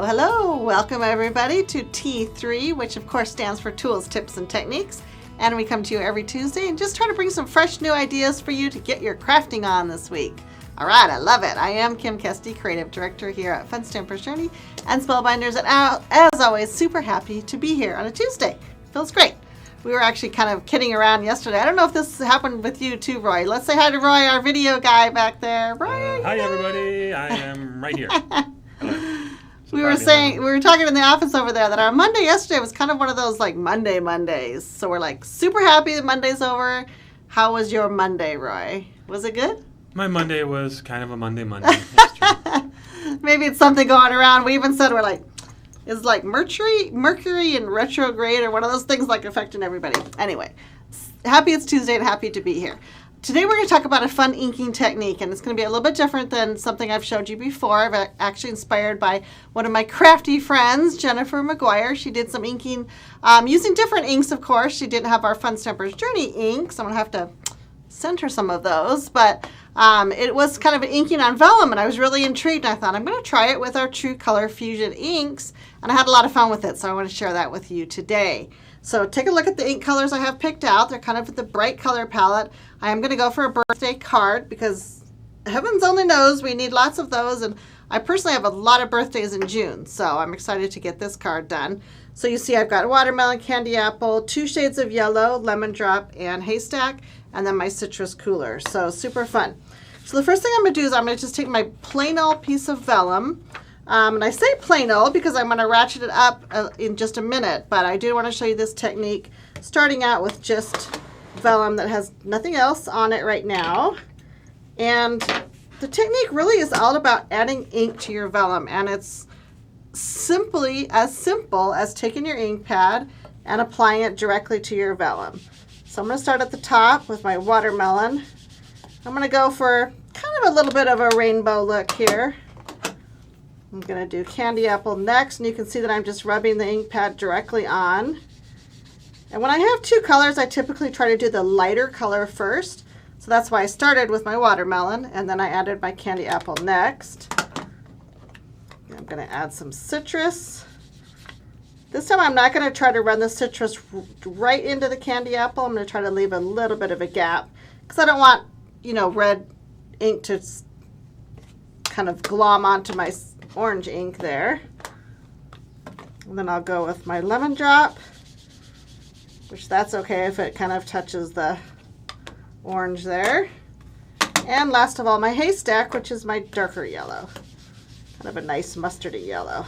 Hello. Welcome everybody to T3, which of course stands for Tools, Tips, and Techniques. And we come to you every Tuesday and just try to bring some fresh new ideas for you to get your crafting on this week. All right, I love it. I am Kim Kesty, Creative Director here at Fun Stampers Journey and Spellbinders, and as always, super happy to be here on a Tuesday. Feels great. We were actually kind of kidding around yesterday. I don't know if this happened with you too, Roy. Let's say hi to Roy, our video guy back there. Roy, hi everybody, I am right here. We were talking in the office over there that our Monday yesterday was kind of one of those like Mondays. So we're like super happy that Monday's over. How was your Monday, Roy? Was it good? My Monday was kind of a Monday. That's true. Maybe it's something going around. We even said we're like, is like Mercury in retrograde or one of those things like affecting everybody. Anyway, happy it's Tuesday and happy to be here. Today we're going to talk about a fun inking technique, and it's going to be a little bit different than something I've showed you before. I've actually inspired by one of my crafty friends, Jennifer McGuire. She did some inking using different inks, of course. She didn't have our Fun Stampers Journey ink, so I'm going to have to send her some of those. But it was kind of an inking on vellum, and I was really intrigued. I thought I'm going to try it with our True Color Fusion inks, and I had a lot of fun with it, so I want to share that with you today. So take a look at the ink colors I have picked out. They're kind of the bright color palette. I am going to go for a birthday card because heavens only knows we need lots of those, and I personally have a lot of birthdays in June, so I'm excited to get this card done. So you see I've got watermelon, candy apple, 2 shades of yellow, lemon drop, and haystack, and then my citrus cooler. So super fun. So the first thing I'm going to do is I'm going to just take my plain old piece of vellum. And I say plain old because I'm going to ratchet it up in just a minute, but I do want to show you this technique starting out with just vellum that has nothing else on it right now. And the technique really is all about adding ink to your vellum, and it's simply as simple as taking your ink pad and applying it directly to your vellum. So I'm going to start at the top with my watermelon. I'm going to go for kind of a little bit of a rainbow look here. I'm going to do candy apple next, and you can see that I'm just rubbing the ink pad directly on. And when I have 2 colors, I typically try to do the lighter color first. So that's why I started with my watermelon, and then I added my candy apple next. I'm going to add some citrus. This time I'm not going to try to run the citrus right into the candy apple. I'm going to try to leave a little bit of a gap because I don't want, red ink to kind of glom onto my orange ink there. And then I'll go with my lemon drop, which that's okay if it kind of touches the orange there. And last of all, my haystack, which is my darker yellow. Kind of a nice mustardy yellow.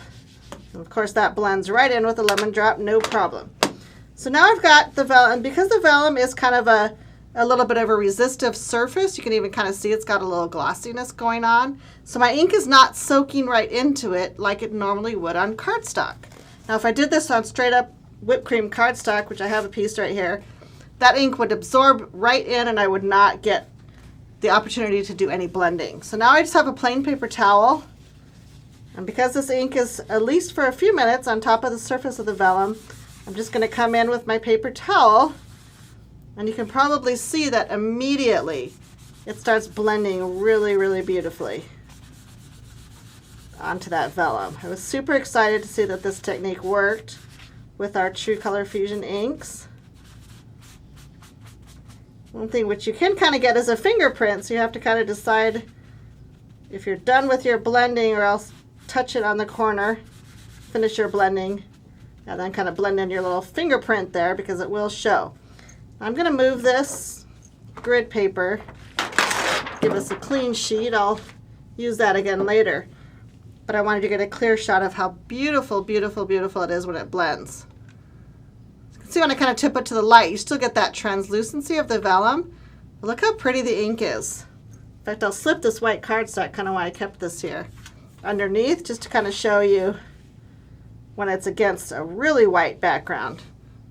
And of course that blends right in with the lemon drop, no problem. So now I've got the vellum, and because the vellum is kind of a little bit of a resistive surface, you can even kind of see it's got a little glossiness going on. So my ink is not soaking right into it like it normally would on cardstock. Now if I did this on straight up whipped cream cardstock, which I have a piece right here, that ink would absorb right in and I would not get the opportunity to do any blending. So now I just have a plain paper towel, and because this ink is at least for a few minutes on top of the surface of the vellum, I'm just going to come in with my paper towel, and you can probably see that immediately it starts blending really, really beautifully onto that vellum. I was super excited to see that this technique worked with our True Color Fusion inks. One thing which you can kind of get is a fingerprint, so you have to kind of decide if you're done with your blending, or else touch it on the corner, finish your blending, and then kind of blend in your little fingerprint there because it will show. I'm going to move this grid paper, give us a clean sheet. I'll use that again later. But I wanted to get a clear shot of how beautiful, beautiful, beautiful it is when it blends. You can see when I kind of tip it to the light, you still get that translucency of the vellum. But look how pretty the ink is. In fact, I'll slip this white cardstock, kind of why I kept this here, underneath, just to kind of show you when it's against a really white background,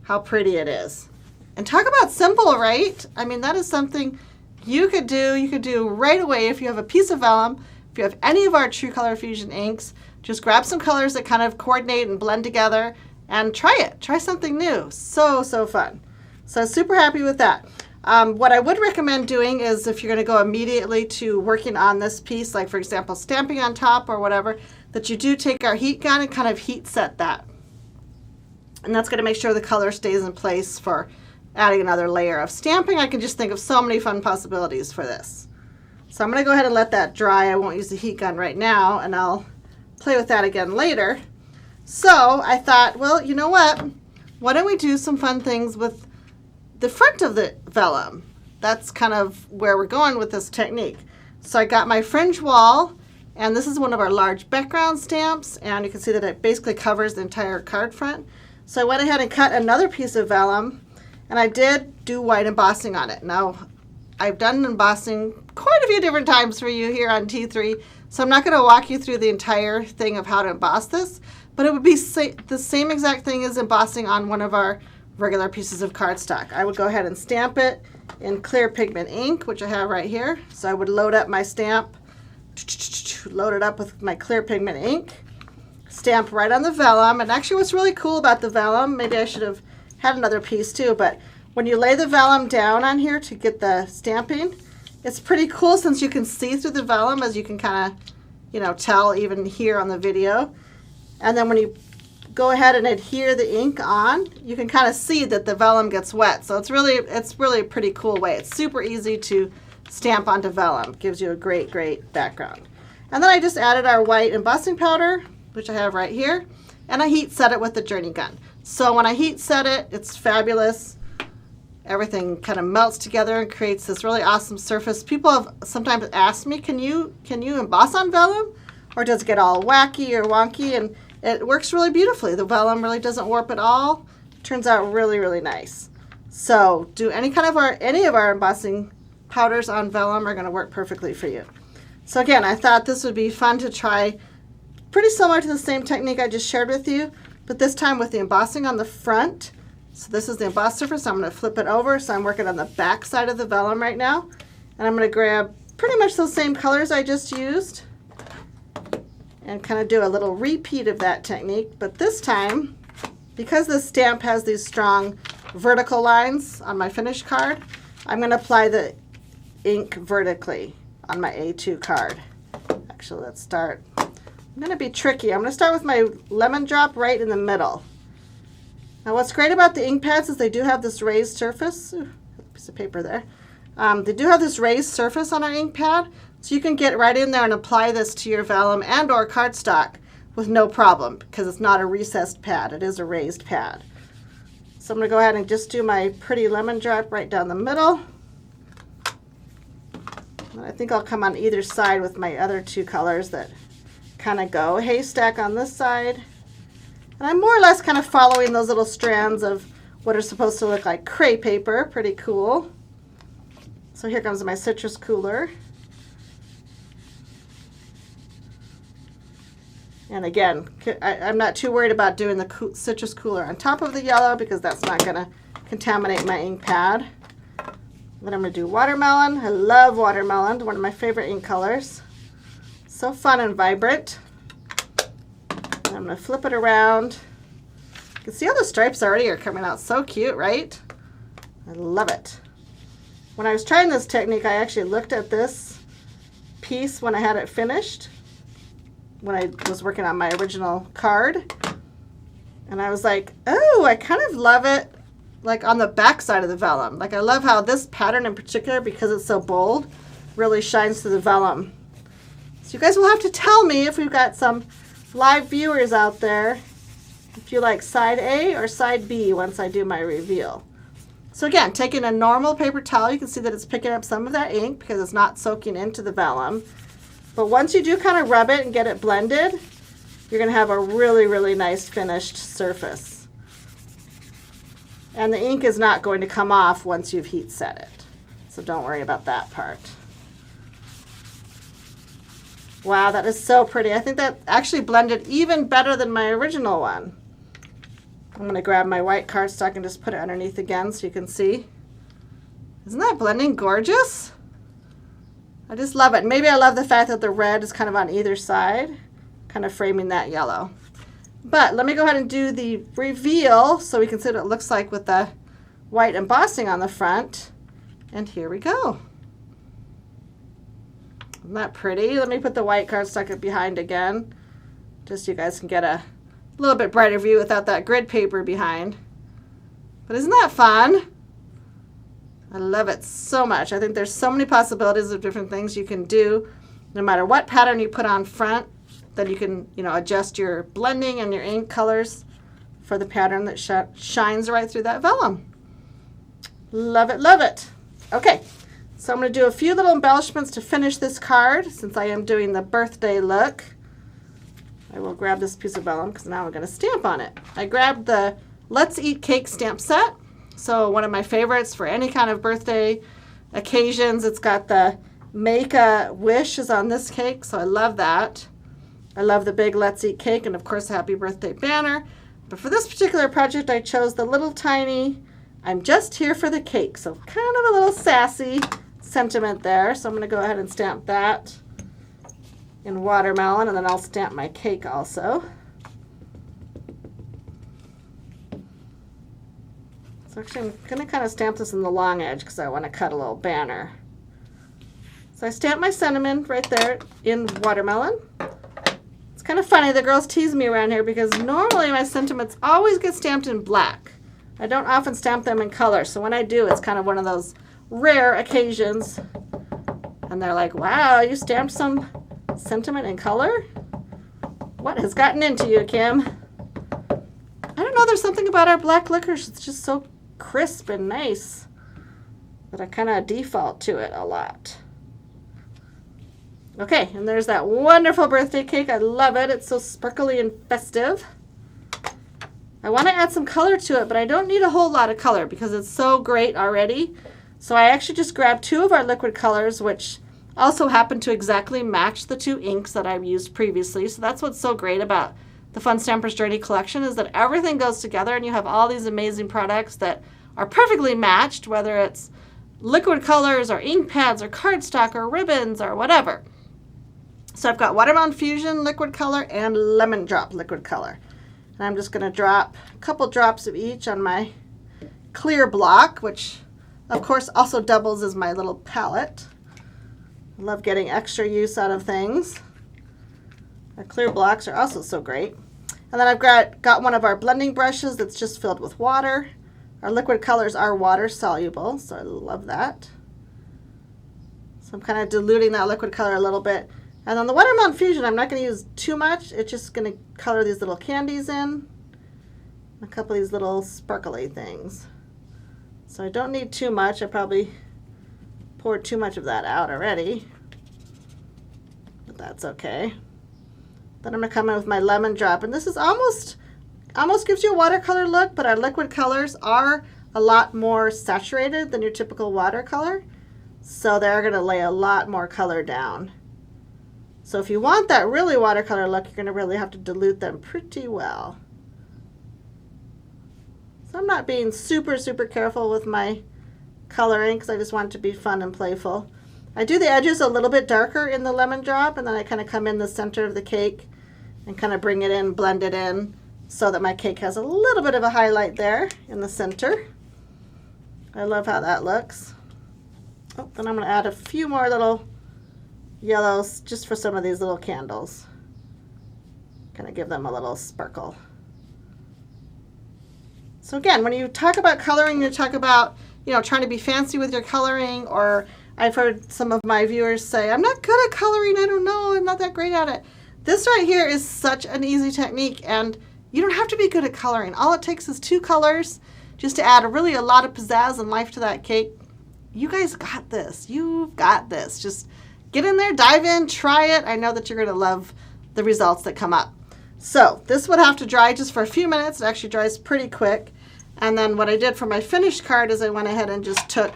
how pretty it is. And talk about simple, right? I mean, that is something you could do right away if you have a piece of vellum. If you have any of our True Color Fusion inks, just grab some colors that kind of coordinate and blend together and try it. Try something new. So fun. So super happy with that. What I would recommend doing is if you're going to go immediately to working on this piece, like for example, stamping on top or whatever, that you do take our heat gun and kind of heat set that. And that's going to make sure the color stays in place for adding another layer of stamping. I can just think of so many fun possibilities for this. So I'm going to go ahead and let that dry. I won't use the heat gun right now, and I'll play with that again later. So I thought, well, you know what? Why don't we do some fun things with the front of the vellum? That's kind of where we're going with this technique. So I got my fringe wall, and this is one of our large background stamps, and you can see that it basically covers the entire card front. So I went ahead and cut another piece of vellum, and I did do white embossing on it. Now, I've done embossing quite a few different times for you here on T3, so I'm not going to walk you through the entire thing of how to emboss this, but it would be the same exact thing as embossing on one of our regular pieces of cardstock. I would go ahead and stamp it in clear pigment ink, which I have right here. So I would load up my stamp, load it up with my clear pigment ink, stamp right on the vellum. And actually what's really cool about the vellum, maybe I should have had another piece too, but when you lay the vellum down on here to get the stamping, it's pretty cool since you can see through the vellum, as you can kind of, tell even here on the video. And then when you go ahead and adhere the ink on, you can kind of see that the vellum gets wet. So it's really a pretty cool way. It's super easy to stamp onto vellum. Gives you a great, great background. And then I just added our white embossing powder, which I have right here, and I heat set it with the Journey gun. So when I heat set it, it's fabulous. Everything kind of melts together and creates this really awesome surface. People have sometimes asked me, can you emboss on vellum? Or does it get all wacky or wonky? And it works really beautifully. The vellum really doesn't warp at all. Turns out really, really nice. So do any of our embossing powders on vellum are going to work perfectly for you. So again, I thought this would be fun to try, pretty similar to the same technique I just shared with you, but this time with the embossing on the front. So this is the embossed surface. I'm going to flip it over. So I'm working on the back side of the vellum right now. And I'm going to grab pretty much those same colors I just used and kind of do a little repeat of that technique. But this time, because this stamp has these strong vertical lines on my finished card, I'm going to apply the ink vertically on my A2 card. Actually, let's start. I'm going to be tricky. I'm going to start with my lemon drop right in the middle. Now what's great about the ink pads is they do have this raised surface. Ooh, piece of paper there. They do have this raised surface on our ink pad, so you can get right in there and apply this to your vellum and or cardstock with no problem, because it's not a recessed pad. It is a raised pad. So I'm going to go ahead and just do my pretty lemon drop right down the middle. And I think I'll come on either side with my other two colors that kind of go haystack on this side. And I'm more or less kind of following those little strands of what are supposed to look like crepe paper. Pretty cool. So here comes my citrus cooler. And again, I'm not too worried about doing the citrus cooler on top of the yellow because that's not going to contaminate my ink pad. Then I'm going to do watermelon. I love watermelon, one of my favorite ink colors. So fun and vibrant. And I'm going to flip it around. You can see how the stripes already are coming out so cute, right? I love it. When I was trying this technique, I actually looked at this piece when I had it finished, when I was working on my original card. And I was like, oh, I kind of love it like on the back side of the vellum. Like I love how this pattern in particular, because it's so bold, really shines through the vellum. So you guys will have to tell me if we've got some live viewers out there, if you like side A or side B once I do my reveal. So again, taking a normal paper towel, you can see that it's picking up some of that ink because it's not soaking into the vellum. But once you do kind of rub it and get it blended, you're going to have a really, really nice finished surface. And the ink is not going to come off once you've heat set it. So don't worry about that part. Wow, that is so pretty. I think that actually blended even better than my original one. I'm going to grab my white cardstock and just put it underneath again so you can see. Isn't that blending gorgeous? I just love it. Maybe I love the fact that the red is kind of on either side, kind of framing that yellow. But let me go ahead and do the reveal so we can see what it looks like with the white embossing on the front. And here we go. Isn't that pretty? Let me put the white cardstock behind again. Just so you guys can get a little bit brighter view without that grid paper behind. But isn't that fun? I love it so much. I think there's so many possibilities of different things you can do. No matter what pattern you put on front, then you can, adjust your blending and your ink colors for the pattern that shines right through that vellum. Love it, love it. Okay, so I'm going to do a few little embellishments to finish this card since I am doing the birthday look. I will grab this piece of vellum because now I'm going to stamp on it. I grabbed the Let's Eat Cake stamp set. So one of my favorites for any kind of birthday occasions. It's got the Make a Wish is on this cake, so I love that. I love the big Let's Eat Cake and, of course, a happy birthday banner. But for this particular project, I chose the little tiny I'm just here for the cake. So kind of a little sassy sentiment there. So I'm going to go ahead and stamp that in watermelon, and then I'll stamp my cake also. So actually, I'm going to kind of stamp this in the long edge because I want to cut a little banner. So I stamped my sentiment right there in watermelon. It's kind of funny, the girls tease me around here because normally my sentiments always get stamped in black. I don't often stamp them in color, so when I do, it's kind of one of those rare occasions. And they're like, wow, you stamped some sentiment in color? What has gotten into you, Kim? I don't know, there's something about our black licorice. It's just so crisp and nice that I kind of default to it a lot. Okay, and there's that wonderful birthday cake. I love it. It's so sparkly and festive. I want to add some color to it, but I don't need a whole lot of color because it's so great already. So I actually just grabbed 2 of our liquid colors, which also happen to exactly match the 2 inks that I've used previously. So that's what's so great about the Fun Stamper's Journey collection, is that everything goes together and you have all these amazing products that are perfectly matched, whether it's liquid colors or ink pads or cardstock or ribbons or whatever. So I've got Watermelon Fusion liquid color and Lemon Drop liquid color. And I'm just going to drop a couple drops of each on my clear block, which of course also doubles as my little palette. I love getting extra use out of things. Our clear blocks are also so great. And then I've got one of our blending brushes that's just filled with water. Our liquid colors are water soluble, so I love that. So I'm kind of diluting that liquid color a little bit. And on the Watermelon Fusion, I'm not going to use too much. It's just going to color these little candies in. A couple of these little sparkly things. So I don't need too much. I probably poured too much of that out already. But that's okay. Then I'm going to come in with my Lemon Drop. And this is almost gives you a watercolor look, but our liquid colors are a lot more saturated than your typical watercolor. So they're going to lay a lot more color down. So if you want that really watercolor look, you're going to really have to dilute them pretty well. So I'm not being super, super careful with my coloring because I just want it to be fun and playful. I do the edges a little bit darker in the Lemon Drop, and then I kind of come in the center of the cake and kind of bring it in, blend it in, so that my cake has a little bit of a highlight there in the center. I love how that looks. Oh, then I'm going to add a few more little yellows just for some of these little candles. Kind of give them a little sparkle. So again, when you talk about coloring, you talk about, trying to be fancy with your coloring, or I've heard some of my viewers say, I'm not good at coloring, I don't know, I'm not that great at it. This right here is such an easy technique, and you don't have to be good at coloring. All it takes is 2 colors just to add really a lot of pizzazz and life to that cake. You guys got this. You've got this. Just get in there, dive in, try it. I know that you're going to love the results that come up. So this would have to dry just for a few minutes. It actually dries pretty quick. And then what I did for my finished card is I went ahead and just took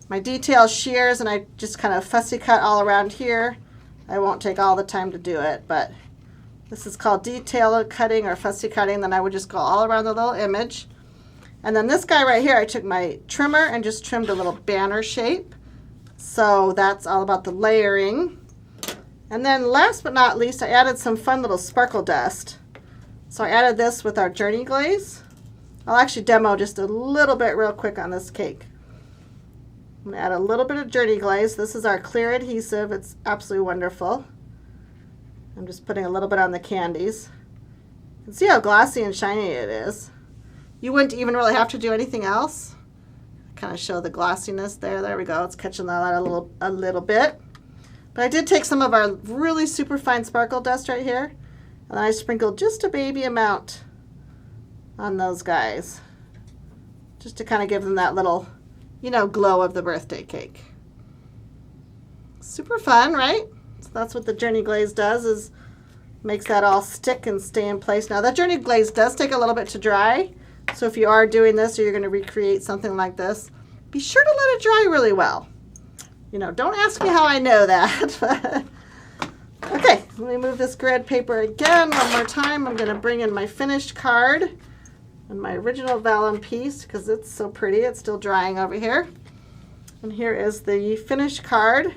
my detail shears and I just kind of fussy cut all around here. I won't take all the time to do it, but this is called detail cutting or fussy cutting. Then I would just go all around the little image. And then this guy right here, I took my trimmer and just trimmed a little banner shape. So that's all about the layering. And then last but not least, I added some fun little sparkle dust. So I added this with our Journey Glaze. I'll actually demo just a little bit real quick on this cake. I'm going to add a little bit of Journey Glaze. This is our clear adhesive. It's absolutely wonderful. I'm just putting a little bit on the candies. You can see how glossy and shiny it is. You wouldn't even really have to do anything else. Kind of show the glossiness there. There we go. It's catching that a little bit. But I did take some of our really super fine sparkle dust right here. And then I sprinkled just a baby amount on those guys. Just to kind of give them that little, glow of the birthday cake. Super fun, right? So that's what the Journey Glaze does, is makes that all stick and stay in place. Now that Journey Glaze does take a little bit to dry. So if you are doing this or you're going to recreate something like this, be sure to let it dry really well. Don't ask me how I know that. Okay, let me move this grid paper again one more time. I'm going to bring in my finished card and my original vellum piece because it's so pretty. It's still drying over here. And here is the finished card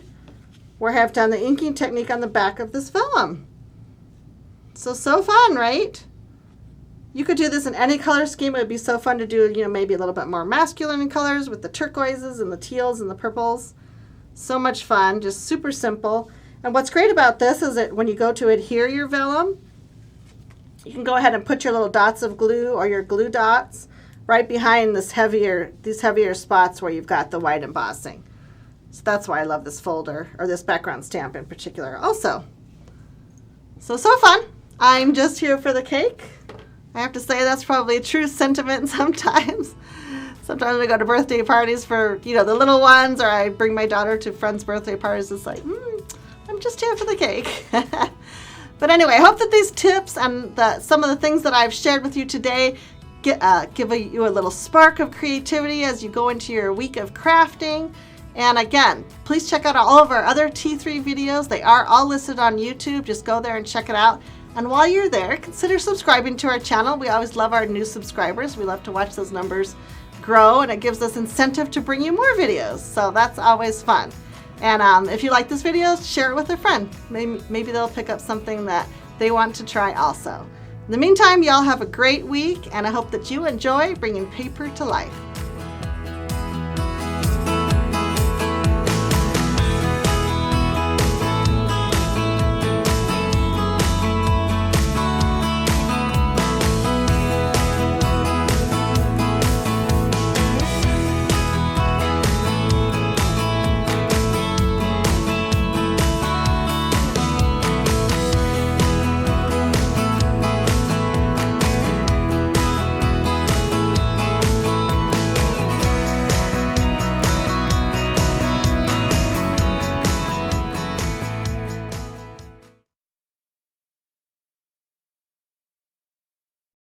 where I have done the inking technique on the back of this vellum. So fun, right? You could do this in any color scheme. It would be so fun to do, maybe a little bit more masculine in colors with the turquoises and the teals and the purples. So much fun, just super simple. And what's great about this is that when you go to adhere your vellum, you can go ahead and put your little dots of glue or your glue dots right behind these heavier spots where you've got the white embossing. So that's why I love this folder, or this background stamp in particular also. So fun. I'm just here for the cake. I have to say that's probably a true sentiment sometimes. Sometimes we go to birthday parties for, the little ones, or I bring my daughter to friends' birthday parties. It's like, I'm just here for the cake. But anyway, I hope that these tips and some of the things that I've shared with you today give you a little spark of creativity as you go into your week of crafting. And again, please check out all of our other T3 videos. They are all listed on YouTube. Just go there and check it out. And while you're there, consider subscribing to our channel. We always love our new subscribers. We love to watch those numbers grow, and it gives us incentive to bring you more videos. So that's always fun. And if you like this video, share it with a friend. Maybe they'll pick up something that they want to try also. In the meantime, y'all have a great week, and I hope that you enjoy bringing paper to life.